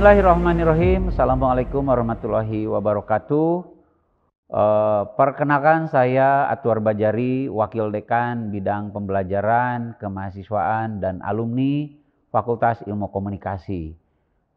Bismillahirrahmanirrahim. Assalamualaikum warahmatullahi wabarakatuh. Perkenalkan saya Atwar Bajari, Wakil Dekan Bidang Pembelajaran, Kemahasiswaan dan Alumni Fakultas Ilmu Komunikasi.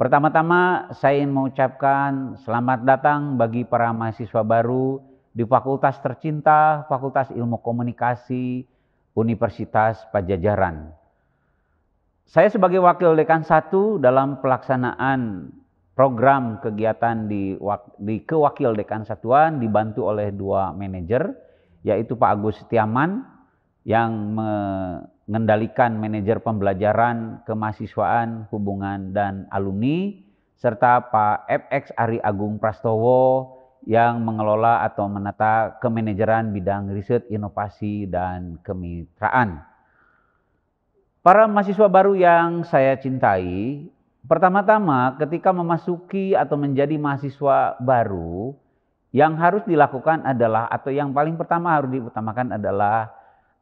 Pertama-tama saya ingin mengucapkan selamat datang bagi para mahasiswa baru di Fakultas tercinta, Fakultas Ilmu Komunikasi, Universitas Padjadjaran. Saya sebagai Wakil Dekan 1 dalam pelaksanaan program kegiatan di Kewakil Dekan Satuan dibantu oleh 2 manajer, yaitu Pak Agus Setiaman yang mengendalikan manajer pembelajaran, kemahasiswaan, hubungan dan alumni, serta Pak FX Ari Agung Prastowo yang mengelola atau menata kemanajeran bidang riset, inovasi dan kemitraan. Para mahasiswa baru yang saya cintai, pertama-tama ketika memasuki atau menjadi mahasiswa baru, yang harus dilakukan adalah, atau yang paling pertama harus diutamakan adalah,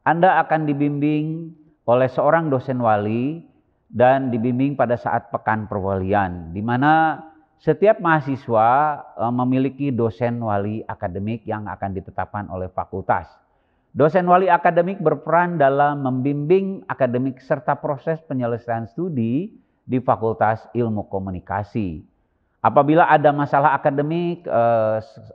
Anda akan dibimbing oleh seorang dosen wali dan dibimbing pada saat pekan perwalian, di mana setiap mahasiswa memiliki dosen wali akademik yang akan ditetapkan oleh fakultas. Dosen wali akademik berperan dalam membimbing akademik serta proses penyelesaian studi di Fakultas Ilmu Komunikasi. Apabila ada masalah akademik,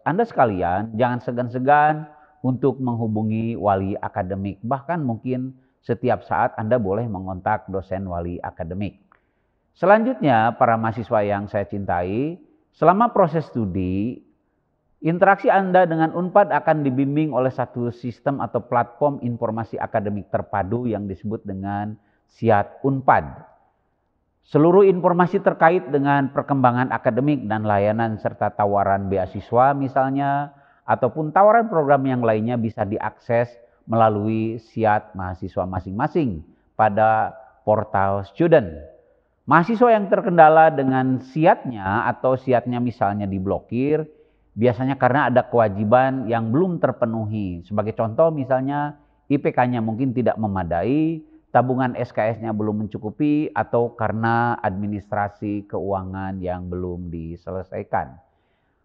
Anda sekalian jangan segan-segan untuk menghubungi wali akademik. Bahkan mungkin setiap saat Anda boleh mengontak dosen wali akademik. Selanjutnya, para mahasiswa yang saya cintai, selama proses studi, interaksi Anda dengan Unpad akan dibimbing oleh satu sistem atau platform informasi akademik terpadu yang disebut dengan SIAT Unpad. Seluruh informasi terkait dengan perkembangan akademik dan layanan serta tawaran beasiswa misalnya, ataupun tawaran program yang lainnya bisa diakses melalui SIAT mahasiswa masing-masing pada portal student. Mahasiswa yang terkendala dengan SIAT-nya atau SIAT-nya misalnya diblokir, biasanya karena ada kewajiban yang belum terpenuhi. Sebagai contoh misalnya IPK-nya mungkin tidak memadai, tabungan SKS-nya belum mencukupi, atau karena administrasi keuangan yang belum diselesaikan.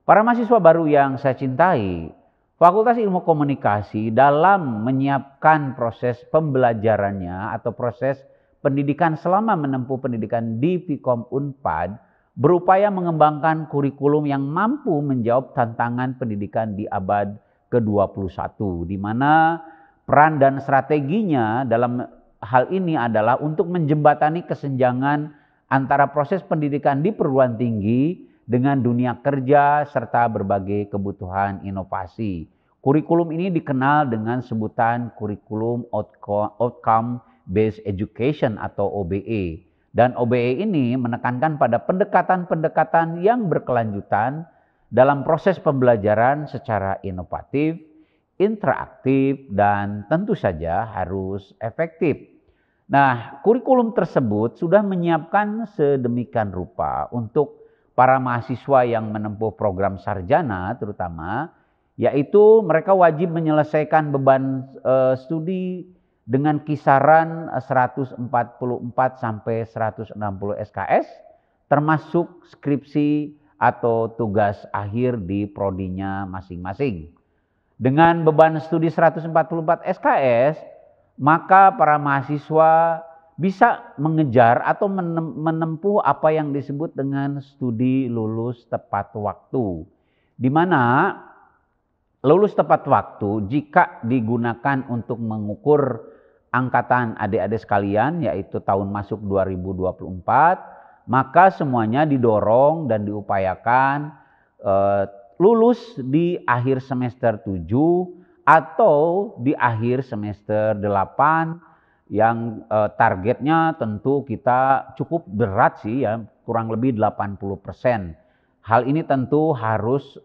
Para mahasiswa baru yang saya cintai, Fakultas Ilmu Komunikasi dalam menyiapkan proses pembelajarannya atau proses pendidikan selama menempuh pendidikan di Vkom Unpad, berupaya mengembangkan kurikulum yang mampu menjawab tantangan pendidikan di abad ke-21, di mana peran dan strateginya dalam hal ini adalah untuk menjembatani kesenjangan antara proses pendidikan di perguruan tinggi dengan dunia kerja serta berbagai kebutuhan inovasi. Kurikulum ini dikenal dengan sebutan Kurikulum Outcome Based Education atau OBE. Dan OBE ini menekankan pada pendekatan-pendekatan yang berkelanjutan dalam proses pembelajaran secara inovatif, interaktif, dan tentu saja harus efektif. Nah, kurikulum tersebut sudah menyiapkan sedemikian rupa untuk para mahasiswa yang menempuh program sarjana terutama, yaitu mereka wajib menyelesaikan beban studi dengan kisaran 144 sampai 160 SKS, termasuk skripsi atau tugas akhir di prodinya masing-masing. Dengan beban studi 144 SKS, maka para mahasiswa bisa mengejar atau menempuh apa yang disebut dengan studi lulus tepat waktu, di mana lulus tepat waktu jika digunakan untuk mengukur angkatan adik-adik sekalian, yaitu tahun masuk 2024, maka semuanya didorong dan diupayakan lulus di akhir semester 7 atau di akhir semester 8, yang targetnya tentu kita cukup berat sih ya, kurang lebih 80%. Hal ini tentu harus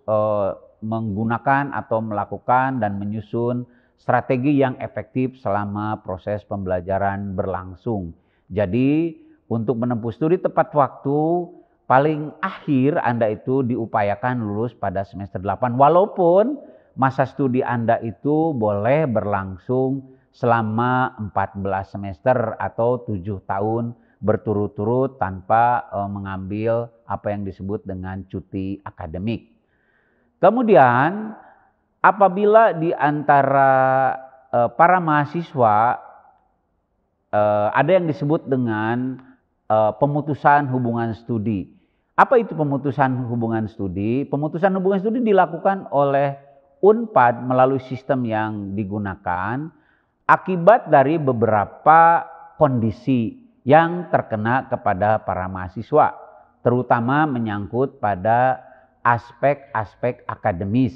menggunakan atau melakukan dan menyusun strategi yang efektif selama proses pembelajaran berlangsung. Jadi untuk menempuh studi tepat waktu, paling akhir Anda itu diupayakan lulus pada semester 8. Walaupun masa studi Anda itu boleh berlangsung selama 14 semester atau 7 tahun berturut-turut tanpa mengambil apa yang disebut dengan cuti akademik. Kemudian apabila di antara para mahasiswa ada yang disebut dengan pemutusan hubungan studi. Apa itu pemutusan hubungan studi? Pemutusan hubungan studi dilakukan oleh Unpad melalui sistem yang digunakan akibat dari beberapa kondisi yang terkena kepada para mahasiswa, terutama menyangkut pada aspek-aspek akademis.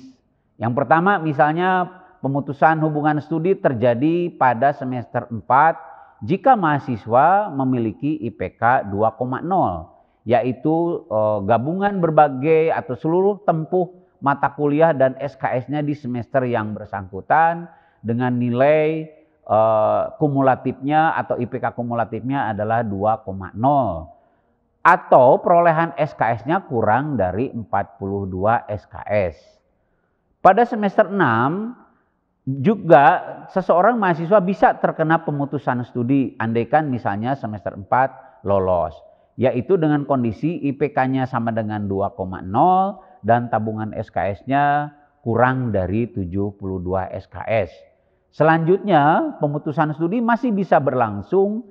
Yang pertama misalnya pemutusan hubungan studi terjadi pada semester 4 jika mahasiswa memiliki IPK 2,0, yaitu gabungan berbagai atau seluruh tempuh mata kuliah dan SKS-nya di semester yang bersangkutan dengan nilai kumulatifnya atau IPK kumulatifnya adalah 2,0 atau perolehan SKS-nya kurang dari 42 SKS. Pada semester 6 juga seseorang mahasiswa bisa terkena pemutusan studi andaikan misalnya semester 4 lolos, yaitu dengan kondisi IPK-nya sama dengan 2,0 dan tabungan SKS-nya kurang dari 72 SKS. Selanjutnya pemutusan studi masih bisa berlangsung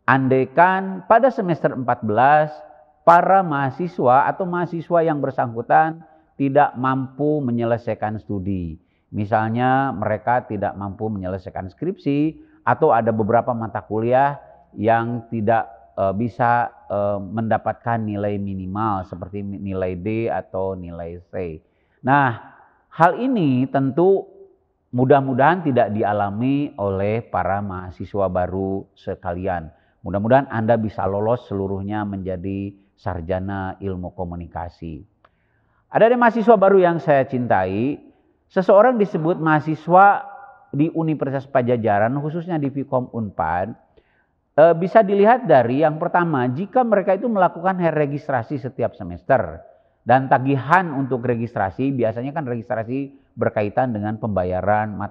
andaikan pada semester 14 para mahasiswa atau mahasiswa yang bersangkutan tidak mampu menyelesaikan studi. Misalnya mereka tidak mampu menyelesaikan skripsi atau ada beberapa mata kuliah yang tidak bisa mendapatkan nilai minimal seperti nilai D atau nilai C. Nah, hal ini tentu mudah-mudahan tidak dialami oleh para mahasiswa baru sekalian. Mudah-mudahan Anda bisa lolos seluruhnya menjadi sarjana ilmu komunikasi. Ada mahasiswa baru yang saya cintai. Seseorang disebut mahasiswa di Universitas Padjadjaran, khususnya di Vkom Unpad, bisa dilihat dari yang pertama, jika mereka itu melakukan registrasi setiap semester. Dan tagihan untuk registrasi, biasanya kan registrasi berkaitan dengan pembayaran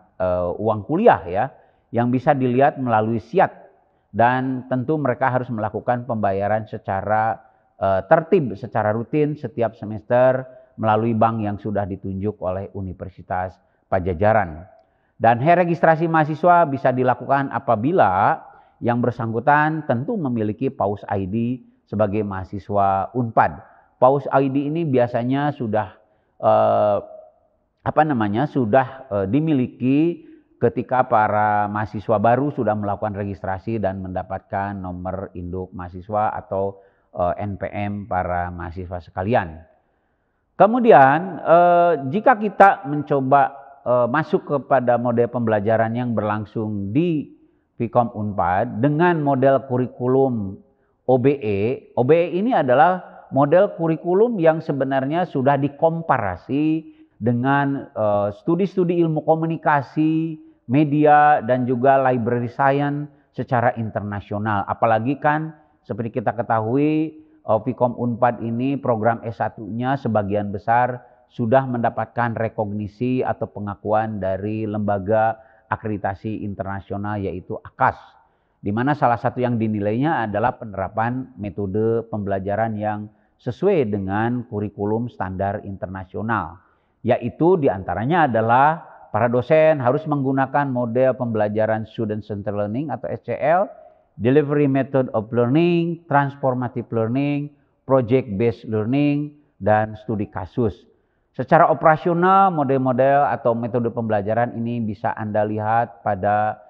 uang kuliah ya, yang bisa dilihat melalui SIAT. Dan tentu mereka harus melakukan pembayaran secara tertib, secara rutin setiap semester, melalui bank yang sudah ditunjuk oleh Universitas Padjadjaran. Dan registrasi mahasiswa bisa dilakukan apabila yang bersangkutan tentu memiliki PAUS ID sebagai mahasiswa Unpad. PAUS ID ini biasanya sudah dimiliki ketika para mahasiswa baru sudah melakukan registrasi dan mendapatkan nomor induk mahasiswa atau NPM para mahasiswa sekalian. Kemudian jika kita mencoba masuk kepada model pembelajaran yang berlangsung di Vkom Unpad dengan model kurikulum OBE. OBE ini adalah model kurikulum yang sebenarnya sudah dikomparasi dengan studi-studi ilmu komunikasi, media, dan juga library science secara internasional. Apalagi kan seperti kita ketahui Vkom Unpad ini program S1-nya sebagian besar sudah mendapatkan rekognisi atau pengakuan dari lembaga akreditasi internasional yaitu AKAS. Di mana salah satu yang dinilainya adalah penerapan metode pembelajaran yang sesuai dengan kurikulum standar internasional. Yaitu diantaranya adalah para dosen harus menggunakan model pembelajaran Student Centered Learning atau SCL, Delivery Method of Learning, Transformative Learning, Project-Based Learning, dan studi kasus. Secara operasional model-model atau metode pembelajaran ini bisa Anda lihat pada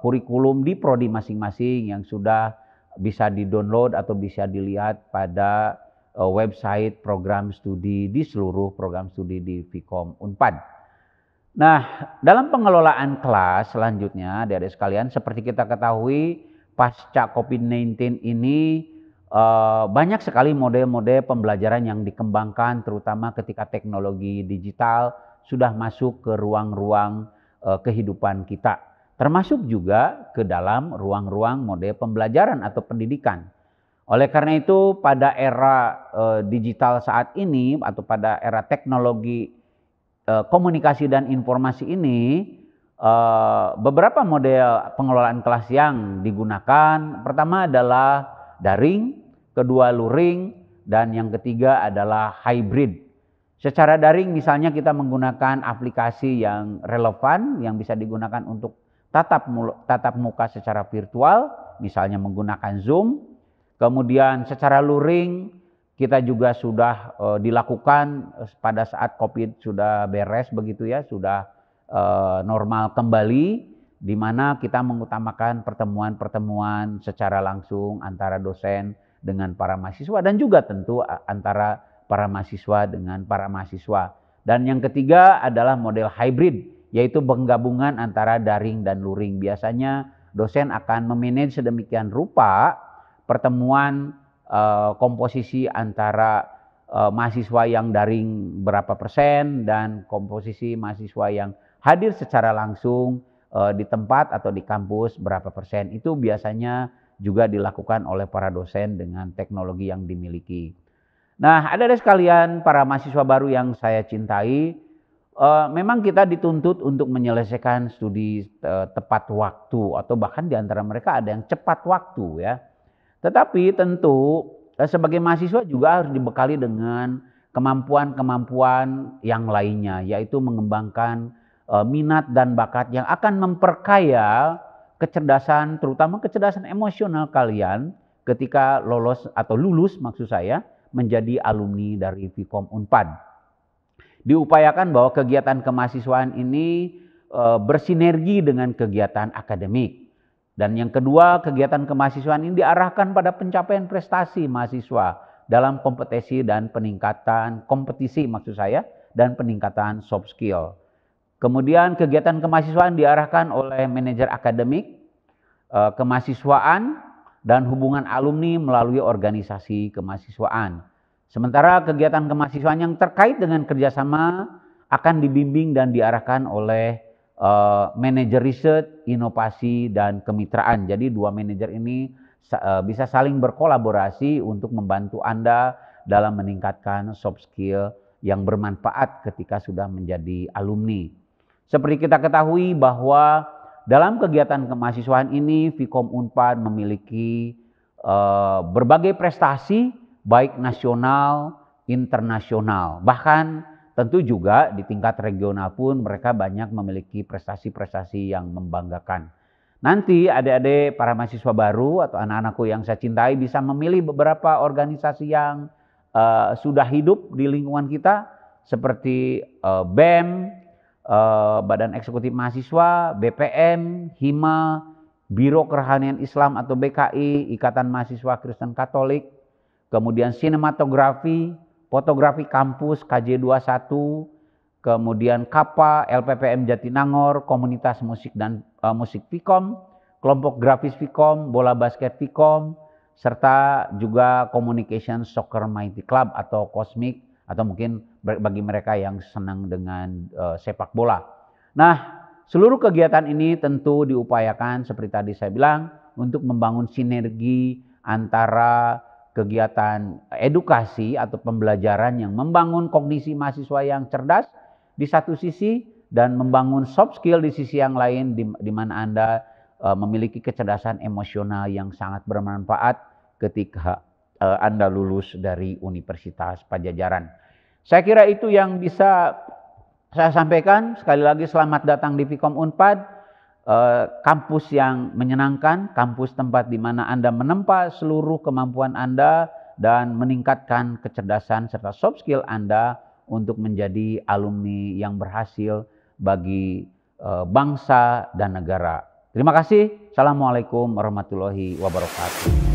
kurikulum di prodi masing-masing yang sudah bisa di-download atau bisa dilihat pada website program studi di seluruh program studi di Vkom Unpad. Nah, dalam pengelolaan kelas selanjutnya, adik-adik sekalian, seperti kita ketahui pasca COVID-19 ini banyak sekali model-model pembelajaran yang dikembangkan, terutama ketika teknologi digital sudah masuk ke ruang-ruang kehidupan kita, termasuk juga ke dalam ruang-ruang model pembelajaran atau pendidikan. Oleh karena itu pada era digital saat ini atau pada era teknologi komunikasi dan informasi ini, beberapa model pengelolaan kelas yang digunakan. Pertama adalah daring, kedua luring, dan yang ketiga adalah hybrid. Secara daring misalnya kita menggunakan aplikasi yang relevan yang bisa digunakan untuk tatap muka secara virtual, misalnya menggunakan Zoom. Kemudian secara luring kita juga sudah dilakukan pada saat COVID sudah beres begitu ya, sudah normal kembali, di mana kita mengutamakan pertemuan-pertemuan secara langsung antara dosen dengan para mahasiswa dan juga tentu antara para mahasiswa dengan para mahasiswa. Dan yang ketiga adalah model hybrid, yaitu penggabungan antara daring dan luring. Biasanya dosen akan memanage sedemikian rupa pertemuan komposisi antara mahasiswa yang daring berapa persen dan komposisi mahasiswa yang hadir secara langsung di tempat atau di kampus berapa persen. Itu biasanya juga dilakukan oleh para dosen dengan teknologi yang dimiliki. Nah, adik-adik sekalian, para mahasiswa baru yang saya cintai, memang kita dituntut untuk menyelesaikan studi tepat waktu, atau bahkan di antara mereka ada yang cepat waktu ya. Tetapi tentu sebagai mahasiswa juga harus dibekali dengan kemampuan-kemampuan yang lainnya, yaitu mengembangkan minat dan bakat yang akan memperkaya kecerdasan, terutama kecerdasan emosional kalian ketika lolos atau lulus maksud saya, menjadi alumni dari Vkom Unpad. Diupayakan bahwa kegiatan kemahasiswaan ini bersinergi dengan kegiatan akademik. Dan yang kedua, kegiatan kemahasiswaan ini diarahkan pada pencapaian prestasi mahasiswa dalam kompetisi dan peningkatan kompetisi maksud saya dan peningkatan soft skill. Kemudian kegiatan kemahasiswaan diarahkan oleh manajer akademik, kemahasiswaan, dan hubungan alumni melalui organisasi kemahasiswaan. Sementara kegiatan kemahasiswaan yang terkait dengan kerjasama akan dibimbing dan diarahkan oleh manajer riset, inovasi, dan kemitraan. Jadi dua manajer ini bisa saling berkolaborasi untuk membantu Anda dalam meningkatkan soft skill yang bermanfaat ketika sudah menjadi alumni. Seperti kita ketahui bahwa dalam kegiatan kemahasiswaan ini Vkom Unpad memiliki berbagai prestasi baik nasional, internasional, bahkan tentu juga di tingkat regional pun mereka banyak memiliki prestasi-prestasi yang membanggakan. Nanti adik-adik para mahasiswa baru atau anak-anakku yang saya cintai bisa memilih beberapa organisasi yang sudah hidup di lingkungan kita seperti BEM, Badan Eksekutif Mahasiswa, BPM, HIMA, Biro Kerohanian Islam atau BKI, Ikatan Mahasiswa Kristen Katolik, kemudian sinematografi, fotografi kampus KJ21, kemudian KAPA, LPPM Jatinangor, komunitas musik dan musik Vkom, kelompok grafis Vkom, bola basket Vkom, serta juga Communication Soccer Mighty Club atau Cosmic, atau mungkin bagi mereka yang senang dengan sepak bola. Nah, seluruh kegiatan ini tentu diupayakan seperti tadi saya bilang untuk membangun sinergi antara kegiatan edukasi atau pembelajaran yang membangun kognisi mahasiswa yang cerdas di satu sisi dan membangun soft skill di sisi yang lain di mana Anda memiliki kecerdasan emosional yang sangat bermanfaat ketika Anda lulus dari Universitas Padjadjaran. Saya kira itu yang bisa saya sampaikan. Sekali lagi selamat datang di Vkom Unpad, kampus yang menyenangkan, kampus tempat di mana Anda menempa seluruh kemampuan Anda dan meningkatkan kecerdasan serta soft skill Anda untuk menjadi alumni yang berhasil bagi bangsa dan negara. Terima kasih. Assalamualaikum warahmatullahi wabarakatuh.